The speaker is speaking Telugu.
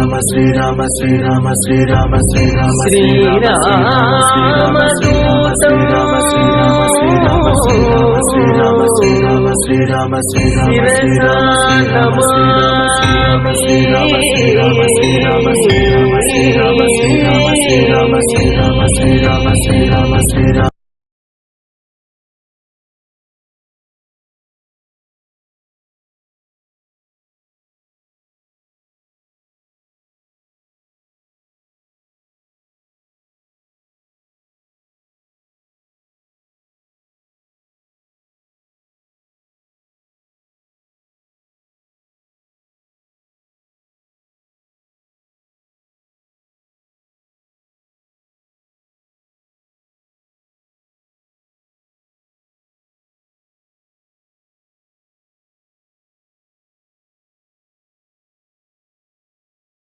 శ్రీరామ శ్రీరామ శ్రీరామ శ్రీరామ శ్రీరామ శ్రీరామ శ్రీరామ శ్రీరామ శ్రీరామ శ్రీరామ శ్రీరామ శ్రీరామ శ్రీరామ శ్రీరామ శ్రీరామ శ్రీరామ శ్రీరామ